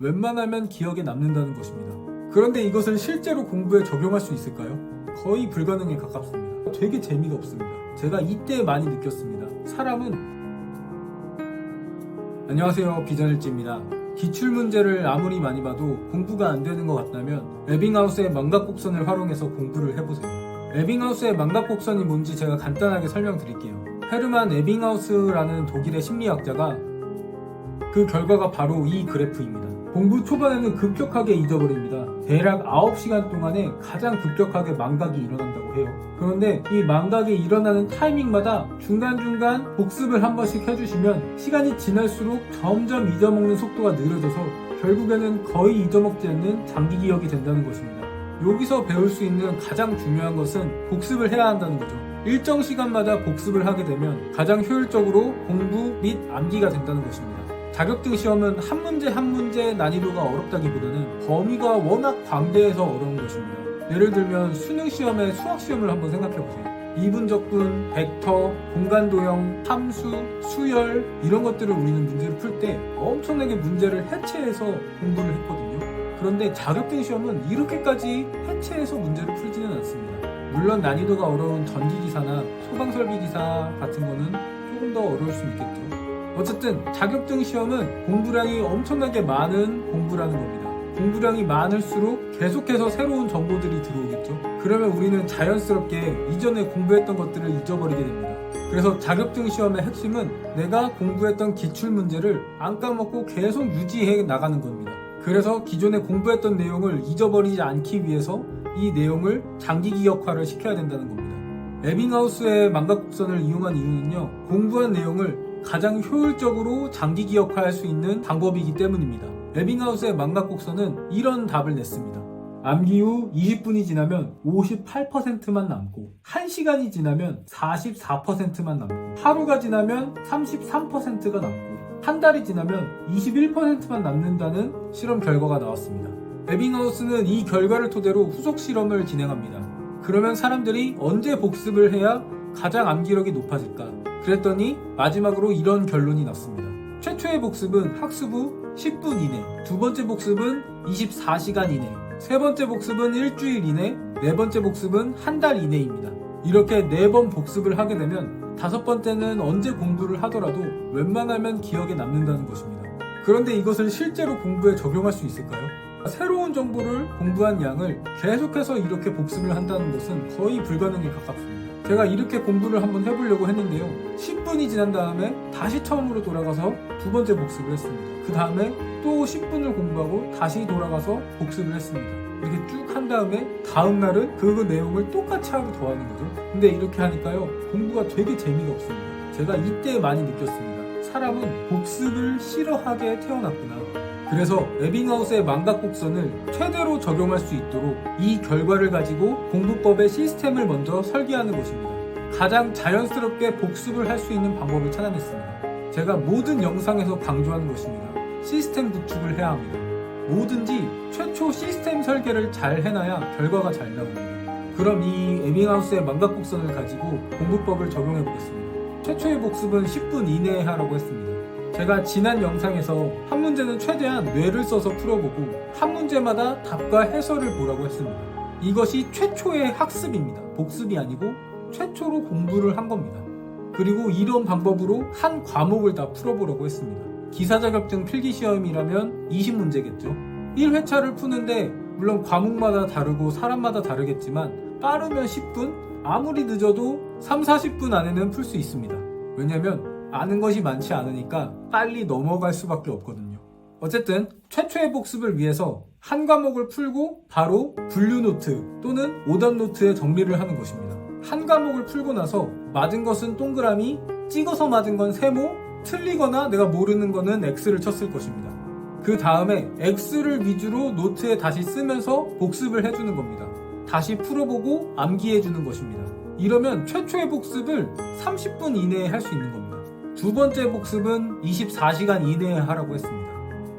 웬만하면 기억에 남는다는 것입니다. 그런데 이것을 실제로 공부에 적용할 수 있을까요? 거의 불가능에 가깝습니다. 되게 재미가 없습니다. 제가 이때 많이 느꼈습니다. 안녕하세요, 비전일지입니다. 기출문제를 아무리 많이 봐도 공부가 안 되는 것 같다면 에빙하우스의 망각곡선을 활용해서 공부를 해보세요. 에빙하우스의 망각곡선이 뭔지 제가 간단하게 설명드릴게요. 헤르만 에빙하우스라는 독일의 심리학자가 그 결과가 바로 이 그래프입니다. 공부 초반에는 급격하게 잊어버립니다. 대략 9시간 동안에 가장 급격하게 망각이 일어난다고 해요. 그런데 이 망각이 일어나는 타이밍마다 중간중간 복습을 한 번씩 해주시면 시간이 지날수록 점점 잊어먹는 속도가 느려져서 결국에는 거의 잊어먹지 않는 장기 기억이 된다는 것입니다. 여기서 배울 수 있는 가장 중요한 것은 복습을 해야 한다는 거죠. 일정 시간마다 복습을 하게 되면 가장 효율적으로 공부 및 암기가 된다는 것입니다. 자격증 시험은 한 문제 한 문제 난이도가 어렵다기보다는 범위가 워낙 광대해서 어려운 것입니다. 예를 들면 수능 시험의 수학 시험을 한번 생각해보세요. 이분적분, 벡터, 공간도형, 함수, 수열 이런 것들을 우리는 문제를 풀 때 엄청나게 문제를 해체해서 공부를 했거든요. 그런데 자격증 시험은 이렇게까지 해체해서 문제를 풀지는 않습니다. 물론 난이도가 어려운 전기기사나 소방설비기사 같은 거는 조금 더 어려울 수 있겠죠. 어쨌든 자격증 시험은 공부량이 엄청나게 많은 공부라는 겁니다. 공부량이 많을수록 계속해서 새로운 정보들이 들어오겠죠. 그러면 우리는 자연스럽게 이전에 공부했던 것들을 잊어버리게 됩니다. 그래서 자격증 시험의 핵심은 내가 공부했던 기출문제를 안 까먹고 계속 유지해 나가는 겁니다. 그래서 기존에 공부했던 내용을 잊어버리지 않기 위해서 이 내용을 장기 기억화를 시켜야 된다는 겁니다. 에빙하우스의 망각곡선을 이용한 이유는요, 공부한 내용을 가장 효율적으로 장기 기억화할 수 있는 방법이기 때문입니다. 에빙하우스의 망각곡선은 이런 답을 냈습니다. 암기 후 20분이 지나면 58%만 남고 1시간이 지나면 44%만 남고 하루가 지나면 33%가 남고 한 달이 지나면 21%만 남는다는 실험 결과가 나왔습니다. 에빙하우스는 이 결과를 토대로 후속 실험을 진행합니다. 그러면 사람들이 언제 복습을 해야 가장 암기력이 높아질까? 그랬더니 마지막으로 이런 결론이 났습니다. 최초의 복습은 학습 후 10분 이내, 두 번째 복습은 24시간 이내, 세 번째 복습은 일주일 이내, 네 번째 복습은 한 달 이내입니다. 이렇게 4번 복습을 하게 되면 다섯 번째는 언제 공부를 하더라도 웬만하면 기억에 남는다는 것입니다. 그런데 이것을 실제로 공부에 적용할 수 있을까요? 새로운 정보를 공부한 양을 계속해서 이렇게 복습을 한다는 것은 거의 불가능에 가깝습니다. 제가 이렇게 공부를 한번 해보려고 했는데요. 10분이 지난 다음에 다시 처음으로 돌아가서 두 번째 복습을 했습니다. 그 다음에 또 10분을 공부하고 다시 돌아가서 복습을 했습니다. 이렇게 쭉 한 다음에 다음 날은 그 내용을 똑같이 하고 더 하는 거죠. 근데 이렇게 하니까요, 공부가 되게 재미가 없습니다. 제가 이때 많이 느꼈습니다. 사람은 복습을 싫어하게 태어났구나. 그래서 에빙하우스의 망각곡선을 최대로 적용할 수 있도록 이 결과를 가지고 공부법의 시스템을 먼저 설계하는 것입니다. 가장 자연스럽게 복습을 할 수 있는 방법을 찾아냈습니다. 제가 모든 영상에서 강조하는 것입니다. 시스템 구축을 해야 합니다. 뭐든지 최초 시스템 설계를 잘 해놔야 결과가 잘 나옵니다. 그럼 이 에빙하우스의 망각곡선을 가지고 공부법을 적용해 보겠습니다. 최초의 복습은 10분 이내에 하라고 했습니다. 제가 지난 영상에서 한 문제는 최대한 뇌를 써서 풀어보고 한 문제마다 답과 해설을 보라고 했습니다. 이것이 최초의 학습입니다. 복습이 아니고 최초로 공부를 한 겁니다. 그리고 이런 방법으로 한 과목을 다 풀어보라고 했습니다. 기사 자격증 필기시험이라면 20문제겠죠. 1회차를 푸는데 물론 과목마다 다르고 사람마다 다르겠지만 빠르면 10분, 아무리 늦어도 3, 40분 안에는 풀 수 있습니다. 왜냐면 아는 것이 많지 않으니까 빨리 넘어갈 수밖에 없거든요. 어쨌든 최초의 복습을 위해서 한 과목을 풀고 바로 분류 노트 또는 오답 노트에 정리를 하는 것입니다. 한 과목을 풀고 나서 맞은 것은 동그라미, 찍어서 맞은 건 세모, 틀리거나 내가 모르는 거는 X를 쳤을 것입니다. 그 다음에 X를 위주로 노트에 다시 쓰면서 복습을 해주는 겁니다. 다시 풀어보고 암기해주는 것입니다. 이러면 최초의 복습을 30분 이내에 할 수 있는 겁니다. 두 번째 복습은 24시간 이내에 하라고 했습니다.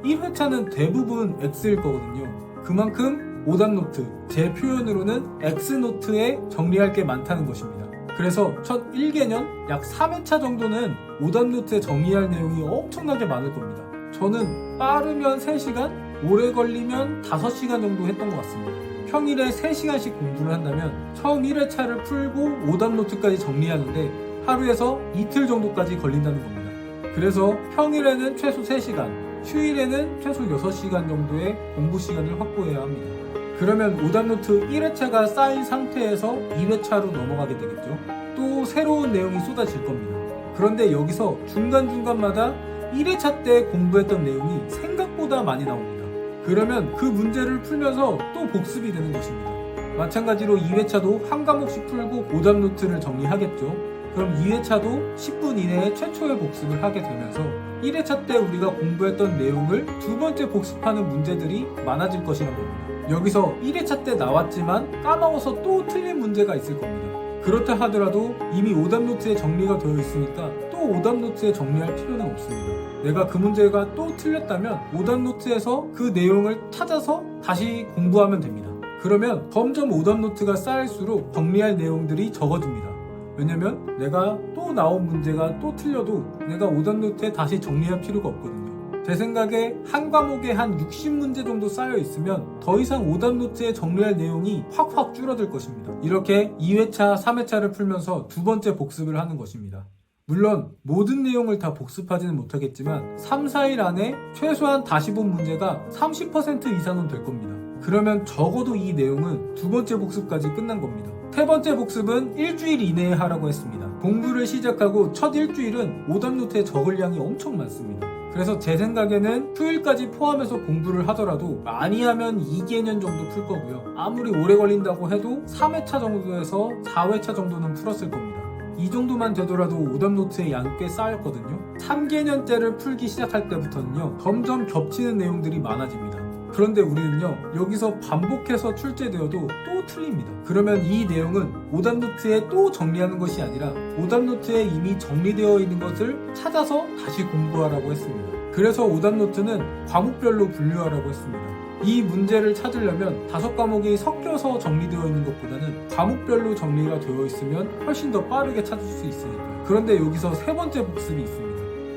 1회차는 대부분 X일 거거든요. 그만큼 오답노트, 제 표현으로는 X노트에 정리할 게 많다는 것입니다. 그래서 첫 1개년 약 3회차 정도는 오답노트에 정리할 내용이 엄청나게 많을 겁니다. 저는 빠르면 3시간, 오래 걸리면 5시간 정도 했던 것 같습니다. 평일에 3시간씩 공부를 한다면 처음 1회차를 풀고 오답노트까지 정리하는데 하루에서 이틀 정도까지 걸린다는 겁니다. 그래서 평일에는 최소 3시간, 휴일에는 최소 6시간 정도의 공부 시간을 확보해야 합니다. 그러면 오답노트 1회차가 쌓인 상태에서 2회차로 넘어가게 되겠죠. 또 새로운 내용이 쏟아질 겁니다. 그런데 여기서 중간중간마다 1회차 때 공부했던 내용이 생각보다 많이 나옵니다. 그러면 그 문제를 풀면서 또 복습이 되는 것입니다. 마찬가지로 2회차도 한 과목씩 풀고 오답노트를 정리하겠죠. 그럼 2회차도 10분 이내에 최초의 복습을 하게 되면서 1회차 때 우리가 공부했던 내용을 두 번째 복습하는 문제들이 많아질 것이란 겁니다. 여기서 1회차 때 나왔지만 까먹어서 또 틀린 문제가 있을 겁니다. 그렇다 하더라도 이미 오답노트에 정리가 되어 있으니까 또 오답노트에 정리할 필요는 없습니다. 내가 그 문제가 또 틀렸다면 오답노트에서 그 내용을 찾아서 다시 공부하면 됩니다. 그러면 점점 오답노트가 쌓일수록 정리할 내용들이 적어집니다. 왜냐면 내가 또 나온 문제가 또 틀려도 내가 오답노트에 다시 정리할 필요가 없거든요. 제 생각에 한 과목에 한 60문제 정도 쌓여 있으면 더 이상 오답노트에 정리할 내용이 확확 줄어들 것입니다. 이렇게 2회차, 3회차를 풀면서 두 번째 복습을 하는 것입니다. 물론 모든 내용을 다 복습하지는 못하겠지만 3, 4일 안에 최소한 다시 본 문제가 30% 이상은 될 겁니다. 그러면 적어도 이 내용은 두 번째 복습까지 끝난 겁니다. 세 번째 복습은 일주일 이내에 하라고 했습니다. 공부를 시작하고 첫 일주일은 오답노트에 적을 양이 엄청 많습니다. 그래서 제 생각에는 휴일까지 포함해서 공부를 하더라도 많이 하면 2개년 정도 풀 거고요. 아무리 오래 걸린다고 해도 3회차 정도에서 4회차 정도는 풀었을 겁니다. 이 정도만 되더라도 오답노트의 양이 꽤 쌓였거든요. 3개년째를 풀기 시작할 때부터는요, 점점 겹치는 내용들이 많아집니다. 그런데 우리는요, 여기서 반복해서 출제되어도 또 틀립니다. 그러면 이 내용은 오답노트에 또 정리하는 것이 아니라 오답노트에 이미 정리되어 있는 것을 찾아서 다시 공부하라고 했습니다. 그래서 오답노트는 과목별로 분류하라고 했습니다. 이 문제를 찾으려면 5과목이 섞여서 정리되어 있는 것보다는 과목별로 정리가 되어 있으면 훨씬 더 빠르게 찾을 수 있으니까요. 그런데 여기서 세 번째 복습이 있습니다.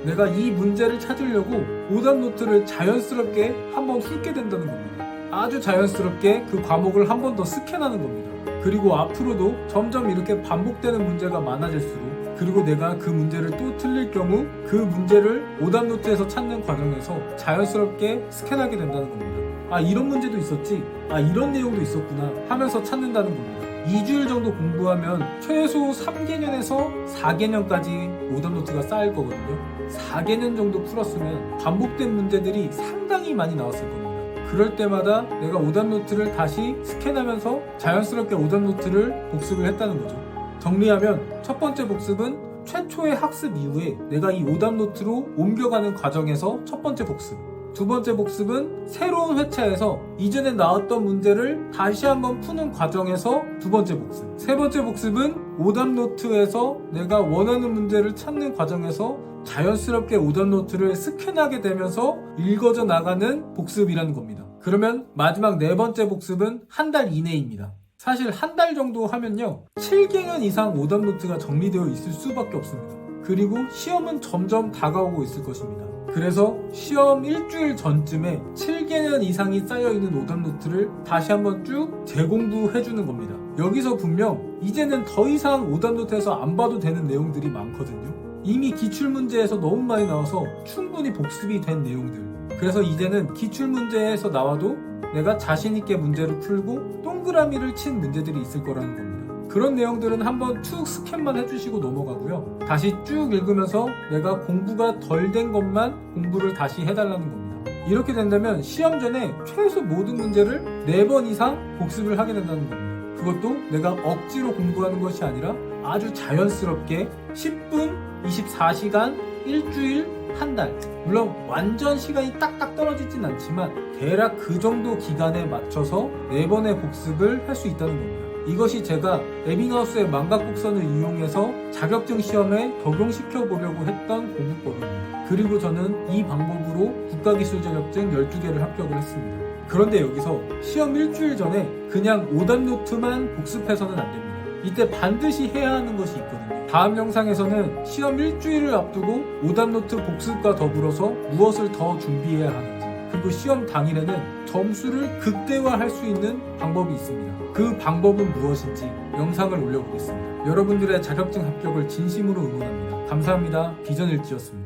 내가 이 문제를 찾으려고 오답노트를 자연스럽게 한번 훑게 된다는 겁니다. 아주 자연스럽게 그 과목을 한 번 더 스캔하는 겁니다. 그리고 앞으로도 점점 이렇게 반복되는 문제가 많아질수록, 그리고 내가 그 문제를 또 틀릴 경우 그 문제를 오답노트에서 찾는 과정에서 자연스럽게 스캔하게 된다는 겁니다. 아, 이런 문제도 있었지, 아, 이런 내용도 있었구나 하면서 찾는다는 겁니다. 2주일 정도 공부하면 최소 3개년에서 4개년까지 오답노트가 쌓일 거거든요. 4개년 정도 풀었으면 반복된 문제들이 상당히 많이 나왔을 겁니다. 그럴 때마다 내가 오답노트를 다시 스캔하면서 자연스럽게 오답노트를 복습을 했다는 거죠. 정리하면 첫 번째 복습은 최초의 학습 이후에 내가 이 오답노트로 옮겨가는 과정에서 첫 번째 복습. 두 번째 복습은 새로운 회차에서 이전에 나왔던 문제를 다시 한번 푸는 과정에서 두 번째 복습. 세 번째 복습은 오답노트에서 내가 원하는 문제를 찾는 과정에서 자연스럽게 오답노트를 스캔하게 되면서 읽어져 나가는 복습이라는 겁니다. 그러면 마지막 네 번째 복습은 한 달 이내입니다. 사실 한 달 정도 하면요, 7개년 이상 오답노트가 정리되어 있을 수밖에 없습니다. 그리고 시험은 점점 다가오고 있을 것입니다. 그래서 시험 일주일 전쯤에 7개년 이상이 쌓여있는 오답노트를 다시 한번 쭉 재공부해주는 겁니다. 여기서 분명 이제는 더 이상 오답노트에서 안 봐도 되는 내용들이 많거든요. 이미 기출문제에서 너무 많이 나와서 충분히 복습이 된 내용들. 그래서 이제는 기출문제에서 나와도 내가 자신있게 문제를 풀고 동그라미를 친 문제들이 있을 거라는 겁니다. 그런 내용들은 한번 쭉 스캔만 해주시고 넘어가고요. 다시 쭉 읽으면서 내가 공부가 덜 된 것만 공부를 다시 해달라는 겁니다. 이렇게 된다면 시험 전에 최소 모든 문제를 4번 이상 복습을 하게 된다는 겁니다. 그것도 내가 억지로 공부하는 것이 아니라 아주 자연스럽게 10분, 24시간, 일주일, 한 달. 물론 완전 시간이 딱딱 떨어지진 않지만 대략 그 정도 기간에 맞춰서 4번의 복습을 할 수 있다는 겁니다. 이것이 제가 에빙하우스의 망각곡선을 이용해서 자격증 시험에 적용시켜 보려고 했던 공부법입니다. 그리고 저는 이 방법으로 국가기술 자격증 12개를 합격을 했습니다. 그런데 여기서 시험 일주일 전에 그냥 오답노트만 복습해서는 안 됩니다. 이때 반드시 해야 하는 것이 있거든요. 다음 영상에서는 시험 일주일을 앞두고 오답노트 복습과 더불어서 무엇을 더 준비해야 하는지, 그리고 시험 당일에는 점수를 극대화할 수 있는 방법이 있습니다. 그 방법은 무엇인지 영상을 올려보겠습니다. 여러분들의 자격증 합격을 진심으로 응원합니다. 감사합니다. 비전일지였습니다.